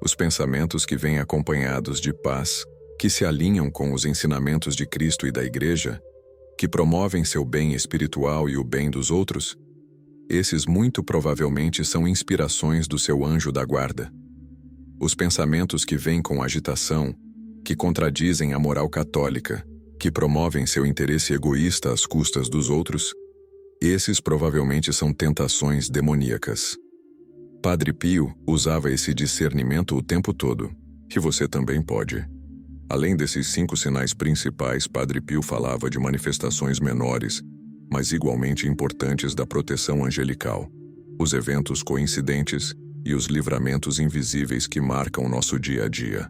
Os pensamentos que vêm acompanhados de paz, que se alinham com os ensinamentos de Cristo e da Igreja, que promovem seu bem espiritual e o bem dos outros, esses muito provavelmente são inspirações do seu anjo da guarda. Os pensamentos que vêm com agitação, que contradizem a moral católica, que promovem seu interesse egoísta às custas dos outros, esses provavelmente são tentações demoníacas. Padre Pio usava esse discernimento o tempo todo, e você também pode. Além desses 5 sinais principais, Padre Pio falava de manifestações menores, mas igualmente importantes da proteção angelical, os eventos coincidentes e os livramentos invisíveis que marcam nosso dia a dia.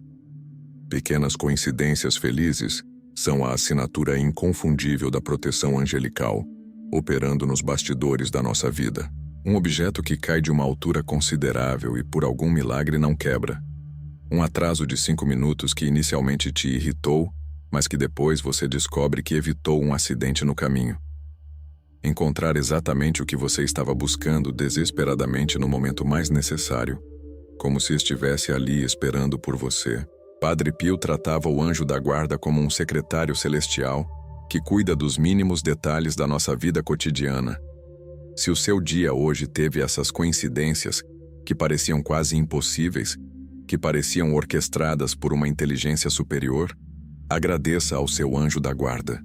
Pequenas coincidências felizes são a assinatura inconfundível da proteção angelical, operando nos bastidores da nossa vida. Um objeto que cai de uma altura considerável e por algum milagre não quebra. Um atraso de 5 minutos que inicialmente te irritou, mas que depois você descobre que evitou um acidente no caminho. Encontrar exatamente o que você estava buscando desesperadamente no momento mais necessário, como se estivesse ali esperando por você. Padre Pio tratava o anjo da guarda como um secretário celestial que cuida dos mínimos detalhes da nossa vida cotidiana. Se o seu dia hoje teve essas coincidências que pareciam quase impossíveis, que pareciam orquestradas por uma inteligência superior, agradeça ao seu anjo da guarda,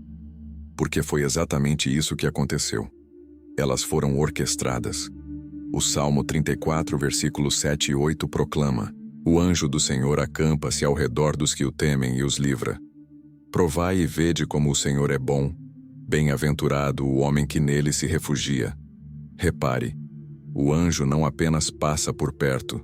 porque foi exatamente isso que aconteceu. Elas foram orquestradas. O Salmo 34, versículos 7 e 8 proclama: O anjo do Senhor acampa-se ao redor dos que o temem e os livra. Provai e vede como o Senhor é bom, bem-aventurado o homem que nele se refugia. Repare, o anjo não apenas passa por perto,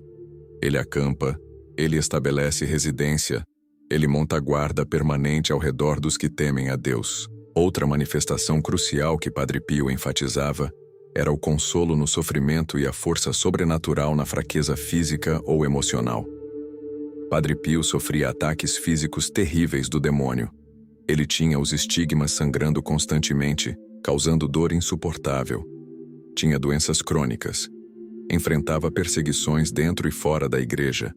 ele acampa, ele estabelece residência, ele monta guarda permanente ao redor dos que temem a Deus. Outra manifestação crucial que Padre Pio enfatizava era o consolo no sofrimento e a força sobrenatural na fraqueza física ou emocional. Padre Pio sofria ataques físicos terríveis do demônio. Ele tinha os estigmas sangrando constantemente, causando dor insuportável. Tinha doenças crônicas. Enfrentava perseguições dentro e fora da igreja.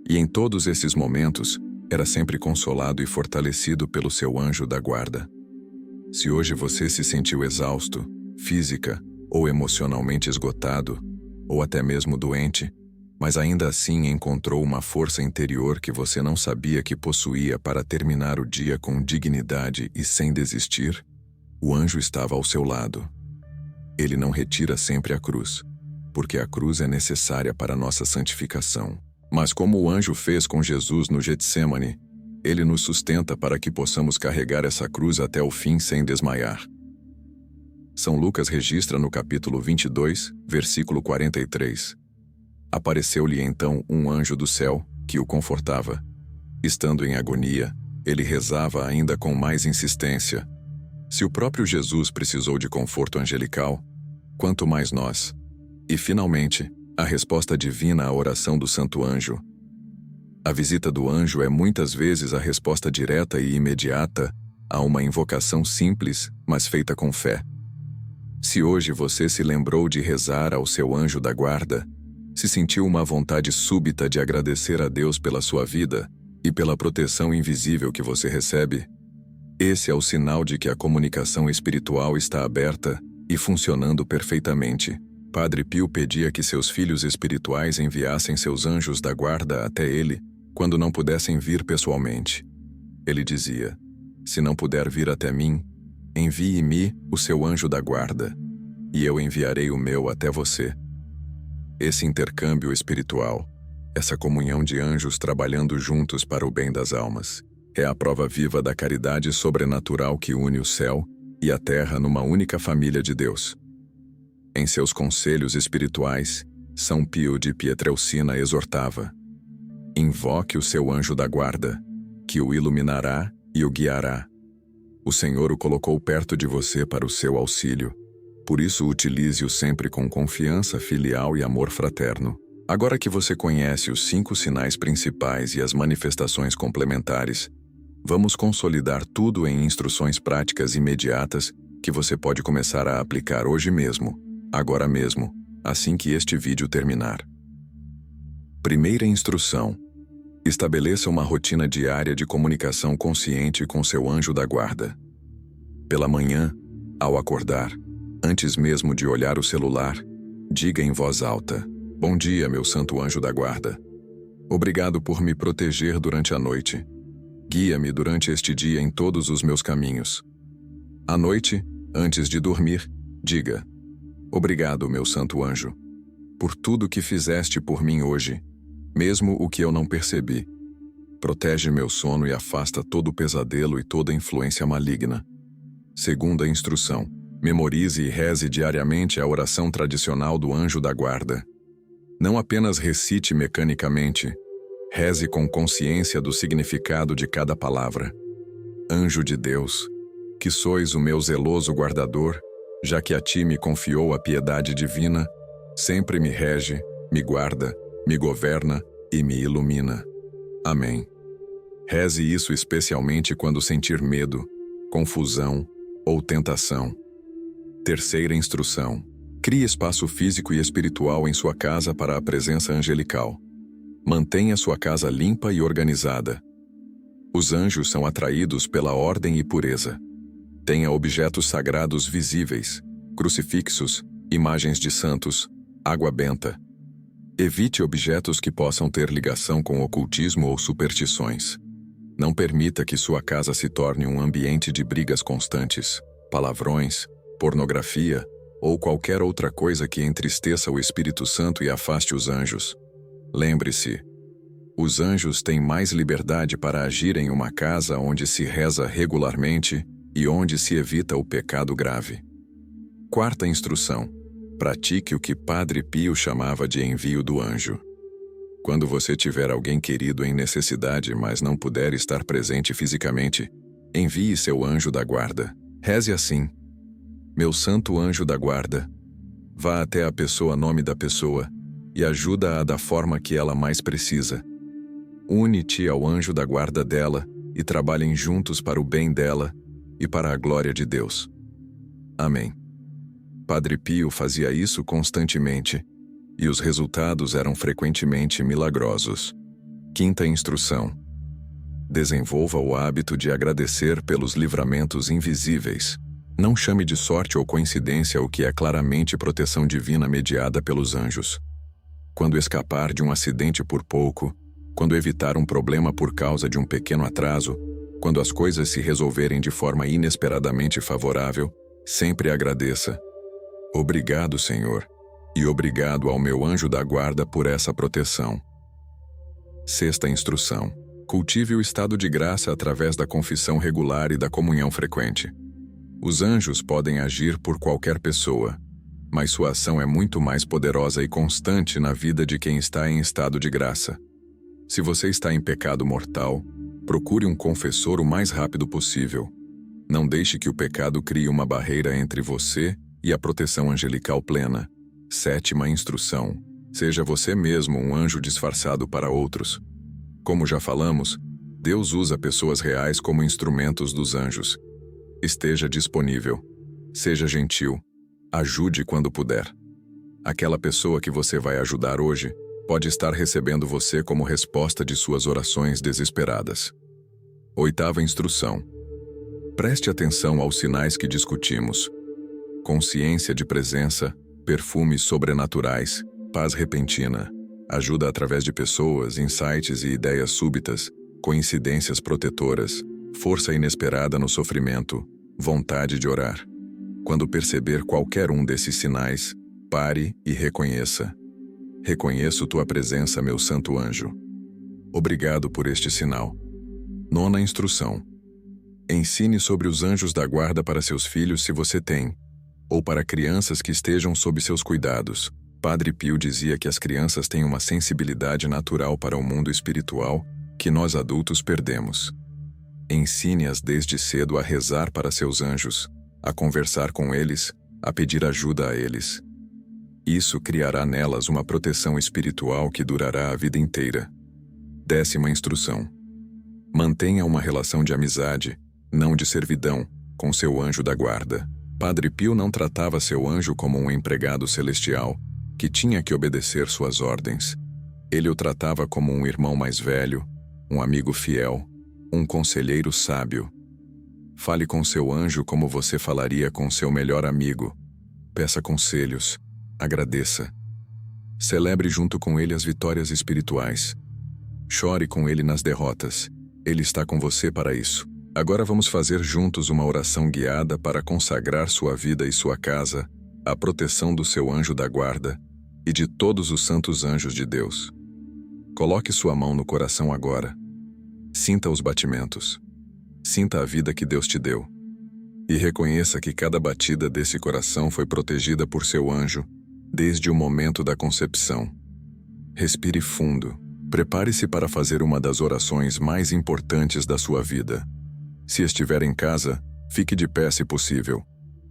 E em todos esses momentos, era sempre consolado e fortalecido pelo seu anjo da guarda. Se hoje você se sentiu exausto, física ou emocionalmente esgotado, ou até mesmo doente, mas ainda assim encontrou uma força interior que você não sabia que possuía para terminar o dia com dignidade e sem desistir, o anjo estava ao seu lado. Ele não retira sempre a cruz, porque a cruz é necessária para nossa santificação. Mas como o anjo fez com Jesus no Getsêmani, ele nos sustenta para que possamos carregar essa cruz até o fim sem desmaiar. São Lucas registra no capítulo 22, versículo 43. Apareceu-lhe então um anjo do céu, que o confortava. Estando em agonia, ele rezava ainda com mais insistência. Se o próprio Jesus precisou de conforto angelical, quanto mais nós. E, finalmente, a resposta divina à oração do santo anjo. A visita do anjo é muitas vezes a resposta direta e imediata a uma invocação simples, mas feita com fé. Se hoje você se lembrou de rezar ao seu anjo da guarda, se sentiu uma vontade súbita de agradecer a Deus pela sua vida e pela proteção invisível que você recebe, esse é o sinal de que a comunicação espiritual está aberta e funcionando perfeitamente. Padre Pio pedia que seus filhos espirituais enviassem seus anjos da guarda até ele, quando não pudessem vir pessoalmente. Ele dizia: se não puder vir até mim, envie-me o seu anjo da guarda, e eu enviarei o meu até você. Esse intercâmbio espiritual, essa comunhão de anjos trabalhando juntos para o bem das almas, é a prova viva da caridade sobrenatural que une o céu e a terra numa única família de Deus. Em seus conselhos espirituais, São Pio de Pietrelcina exortava: invoque o seu anjo da guarda, que o iluminará e o guiará. O Senhor o colocou perto de você para o seu auxílio. Por isso, utilize-o sempre com confiança filial e amor fraterno. Agora que você conhece os 5 sinais principais e as manifestações complementares, vamos consolidar tudo em instruções práticas imediatas que você pode começar a aplicar hoje mesmo, agora mesmo, assim que este vídeo terminar. Primeira instrução: estabeleça uma rotina diária de comunicação consciente com seu anjo da guarda. Pela manhã, ao acordar, antes mesmo de olhar o celular, diga em voz alta: bom dia, meu santo anjo da guarda. Obrigado por me proteger durante a noite. Guia-me durante este dia em todos os meus caminhos. À noite, antes de dormir, diga: obrigado, meu santo anjo, por tudo que fizeste por mim hoje, mesmo o que eu não percebi. Protege meu sono e afasta todo o pesadelo e toda influência maligna. Segunda instrução: memorize e reze diariamente a oração tradicional do anjo da guarda. Não apenas recite mecanicamente, reze com consciência do significado de cada palavra. Anjo de Deus, que sois o meu zeloso guardador, já que a ti me confiou a piedade divina, sempre me rege, me guarda, me governa e me ilumina. Amém. Reze isso especialmente quando sentir medo, confusão ou tentação. Terceira instrução: crie espaço físico e espiritual em sua casa para a presença angelical. Mantenha sua casa limpa e organizada. Os anjos são atraídos pela ordem e pureza. Tenha objetos sagrados visíveis, crucifixos, imagens de santos, água benta. Evite objetos que possam ter ligação com ocultismo ou superstições. Não permita que sua casa se torne um ambiente de brigas constantes, palavrões, pornografia ou qualquer outra coisa que entristeça o Espírito Santo e afaste os anjos. Lembre-se, os anjos têm mais liberdade para agir em uma casa onde se reza regularmente e onde se evita o pecado grave. Quarta instrução: pratique o que Padre Pio chamava de envio do anjo. Quando você tiver alguém querido em necessidade, mas não puder estar presente fisicamente, envie seu anjo da guarda. Reze assim: meu santo anjo da guarda, vá até a pessoa nome da pessoa e ajuda-a da forma que ela mais precisa. Une-te ao anjo da guarda dela e trabalhem juntos para o bem dela e para a glória de Deus. Amém. Padre Pio fazia isso constantemente, e os resultados eram frequentemente milagrosos. Quinta instrução: desenvolva o hábito de agradecer pelos livramentos invisíveis. Não chame de sorte ou coincidência o que é claramente proteção divina mediada pelos anjos. Quando escapar de um acidente por pouco, quando evitar um problema por causa de um pequeno atraso, quando as coisas se resolverem de forma inesperadamente favorável, sempre agradeça. Obrigado, Senhor, e obrigado ao meu anjo da guarda por essa proteção. Sexta instrução: cultive o estado de graça através da confissão regular e da comunhão frequente. Os anjos podem agir por qualquer pessoa, mas sua ação é muito mais poderosa e constante na vida de quem está em estado de graça. Se você está em pecado mortal, procure um confessor o mais rápido possível. Não deixe que o pecado crie uma barreira entre você e a proteção angelical plena. Sétima instrução: seja você mesmo um anjo disfarçado para outros. Como já falamos, Deus usa pessoas reais como instrumentos dos anjos. Esteja disponível. Seja gentil. Ajude quando puder. Aquela pessoa que você vai ajudar hoje pode estar recebendo você como resposta de suas orações desesperadas. Oitava instrução: preste atenção aos sinais que discutimos. Consciência de presença, perfumes sobrenaturais, paz repentina, ajuda através de pessoas, insights e ideias súbitas, coincidências protetoras, força inesperada no sofrimento, vontade de orar. Quando perceber qualquer um desses sinais, pare e reconheça. Reconheço tua presença, meu santo anjo. Obrigado por este sinal. Nona instrução: ensine sobre os anjos da guarda para seus filhos se você tem, ou para crianças que estejam sob seus cuidados. Padre Pio dizia que as crianças têm uma sensibilidade natural para o mundo espiritual que nós adultos perdemos. Ensine-as desde cedo a rezar para seus anjos, a conversar com eles, a pedir ajuda a eles. Isso criará nelas uma proteção espiritual que durará a vida inteira. Décima instrução: mantenha uma relação de amizade, não de servidão, com seu anjo da guarda. Padre Pio não tratava seu anjo como um empregado celestial, que tinha que obedecer suas ordens. Ele o tratava como um irmão mais velho, um amigo fiel, um conselheiro sábio. Fale com seu anjo como você falaria com seu melhor amigo. Peça conselhos, agradeça. Celebre junto com ele as vitórias espirituais. Chore com ele nas derrotas. Ele está com você para isso. Agora vamos fazer juntos uma oração guiada para consagrar sua vida e sua casa à proteção do seu anjo da guarda e de todos os santos anjos de Deus. Coloque sua mão no coração agora. Sinta os batimentos. Sinta a vida que Deus te deu. E reconheça que cada batida desse coração foi protegida por seu anjo desde o momento da concepção. Respire fundo. Prepare-se para fazer uma das orações mais importantes da sua vida. Se estiver em casa, fique de pé se possível.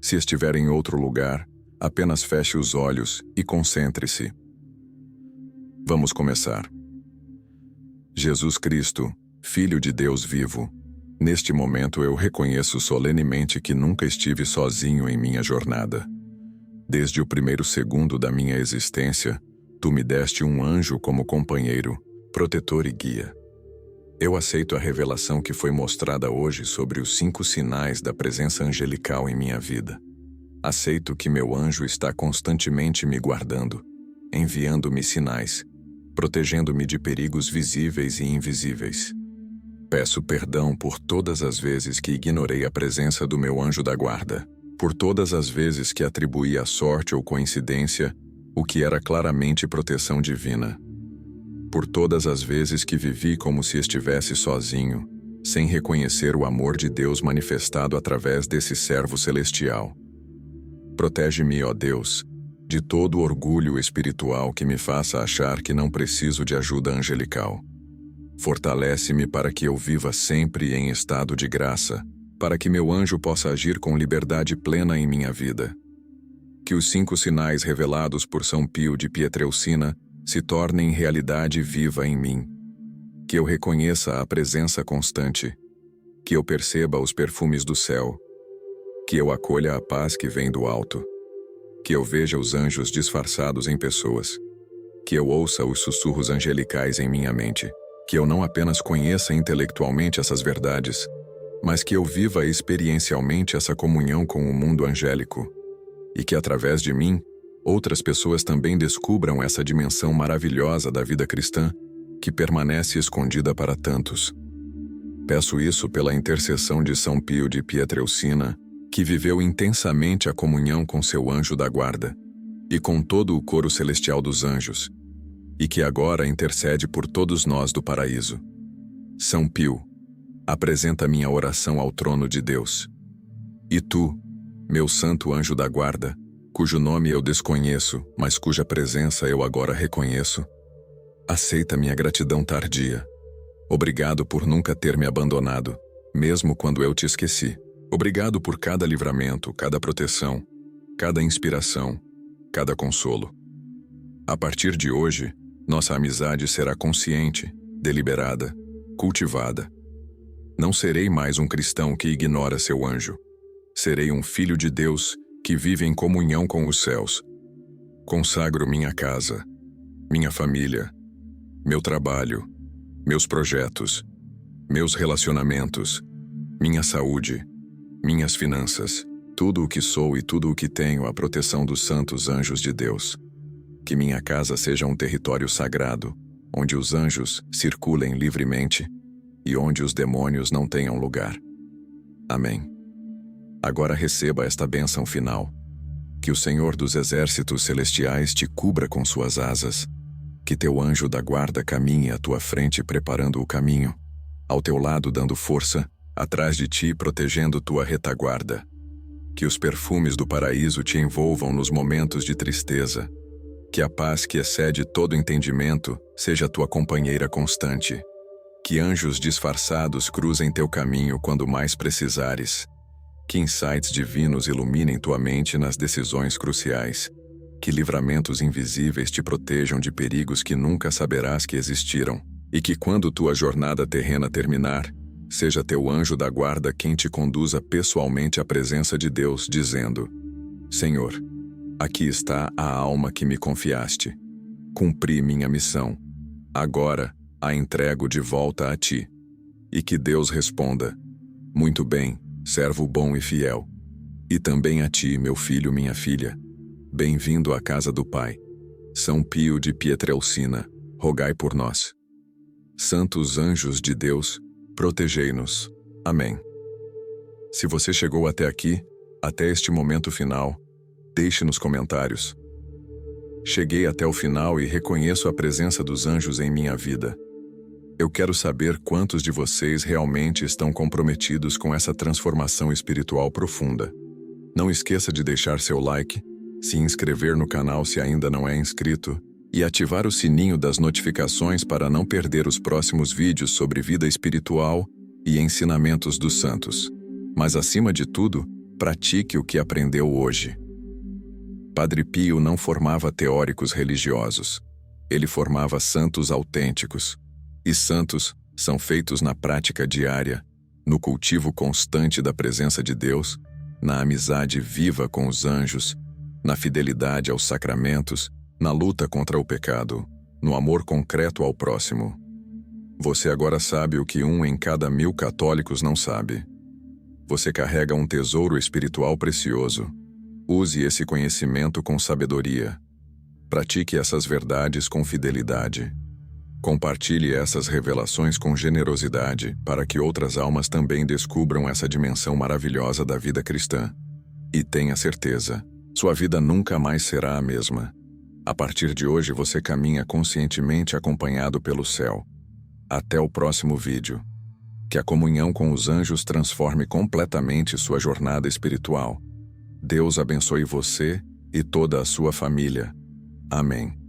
Se estiver em outro lugar, apenas feche os olhos e concentre-se. Vamos começar. Jesus Cristo, Filho de Deus vivo, neste momento eu reconheço solenemente que nunca estive sozinho em minha jornada. Desde o primeiro segundo da minha existência, tu me deste um anjo como companheiro, protetor e guia. Eu aceito a revelação que foi mostrada hoje sobre os 5 sinais da presença angelical em minha vida. Aceito que meu anjo está constantemente me guardando, enviando-me sinais, protegendo-me de perigos visíveis e invisíveis. Peço perdão por todas as vezes que ignorei a presença do meu anjo da guarda, por todas as vezes que atribuí à sorte ou coincidência o que era claramente proteção divina, por todas as vezes que vivi como se estivesse sozinho, sem reconhecer o amor de Deus manifestado através desse servo celestial. Protege-me, ó Deus, de todo orgulho espiritual que me faça achar que não preciso de ajuda angelical. Fortalece-me para que eu viva sempre em estado de graça, para que meu anjo possa agir com liberdade plena em minha vida. Que os 5 sinais revelados por São Pio de Pietrelcina se tornem realidade viva em mim. Que eu reconheça a presença constante. Que eu perceba os perfumes do céu. Que eu acolha a paz que vem do alto. Que eu veja os anjos disfarçados em pessoas. Que eu ouça os sussurros angelicais em minha mente. Que eu não apenas conheça intelectualmente essas verdades, mas que eu viva experiencialmente essa comunhão com o mundo angélico. E que através de mim, outras pessoas também descubram essa dimensão maravilhosa da vida cristã, que permanece escondida para tantos. Peço isso pela intercessão de São Pio de Pietrelcina, que viveu intensamente a comunhão com seu anjo da guarda, e com todo o coro celestial dos anjos, e que agora intercede por todos nós do paraíso. São Pio, apresenta minha oração ao trono de Deus. E tu, meu santo anjo da guarda, cujo nome eu desconheço, mas cuja presença eu agora reconheço, aceita minha gratidão tardia. Obrigado por nunca ter me abandonado, mesmo quando eu te esqueci. Obrigado por cada livramento, cada proteção, cada inspiração, cada consolo. A partir de hoje, nossa amizade será consciente, deliberada, cultivada. Não serei mais um cristão que ignora seu anjo. Serei um filho de Deus que vive em comunhão com os céus. Consagro minha casa, minha família, meu trabalho, meus projetos, meus relacionamentos, minha saúde, minhas finanças, tudo o que sou e tudo o que tenho à proteção dos santos anjos de Deus. Que minha casa seja um território sagrado, onde os anjos circulem livremente e onde os demônios não tenham lugar. Amém. Agora receba esta bênção final. Que o Senhor dos exércitos celestiais te cubra com suas asas. Que teu anjo da guarda caminhe à tua frente preparando o caminho, ao teu lado dando força, atrás de ti protegendo tua retaguarda. Que os perfumes do paraíso te envolvam nos momentos de tristeza. Que a paz que excede todo entendimento seja tua companheira constante. Que anjos disfarçados cruzem teu caminho quando mais precisares. Que insights divinos iluminem tua mente nas decisões cruciais. Que livramentos invisíveis te protejam de perigos que nunca saberás que existiram. E que quando tua jornada terrena terminar, seja teu anjo da guarda quem te conduza pessoalmente à presença de Deus, dizendo: Senhor, aqui está a alma que me confiaste. Cumpri minha missão. Agora a entrego de volta a ti. E que Deus responda: muito bem, servo bom e fiel. E também a ti, meu filho, minha filha. Bem-vindo à casa do Pai. São Pio de Pietrelcina, rogai por nós. Santos anjos de Deus, protegei-nos. Amém. Se você chegou até aqui, até este momento final, deixe nos comentários. Cheguei até o final e reconheço a presença dos anjos em minha vida. Eu quero saber quantos de vocês realmente estão comprometidos com essa transformação espiritual profunda. Não esqueça de deixar seu like, se inscrever no canal se ainda não é inscrito, e ativar o sininho das notificações para não perder os próximos vídeos sobre vida espiritual e ensinamentos dos santos. Mas acima de tudo, pratique o que aprendeu hoje. Padre Pio não formava teóricos religiosos. Ele formava santos autênticos. E santos são feitos na prática diária, no cultivo constante da presença de Deus, na amizade viva com os anjos, na fidelidade aos sacramentos, na luta contra o pecado, no amor concreto ao próximo. Você agora sabe o que 1 em cada 1000 católicos não sabe. Você carrega um tesouro espiritual precioso. Use esse conhecimento com sabedoria. Pratique essas verdades com fidelidade. Compartilhe essas revelações com generosidade para que outras almas também descubram essa dimensão maravilhosa da vida cristã. E tenha certeza, sua vida nunca mais será a mesma. A partir de hoje você caminha conscientemente acompanhado pelo céu. Até o próximo vídeo. Que a comunhão com os anjos transforme completamente sua jornada espiritual. Deus abençoe você e toda a sua família. Amém.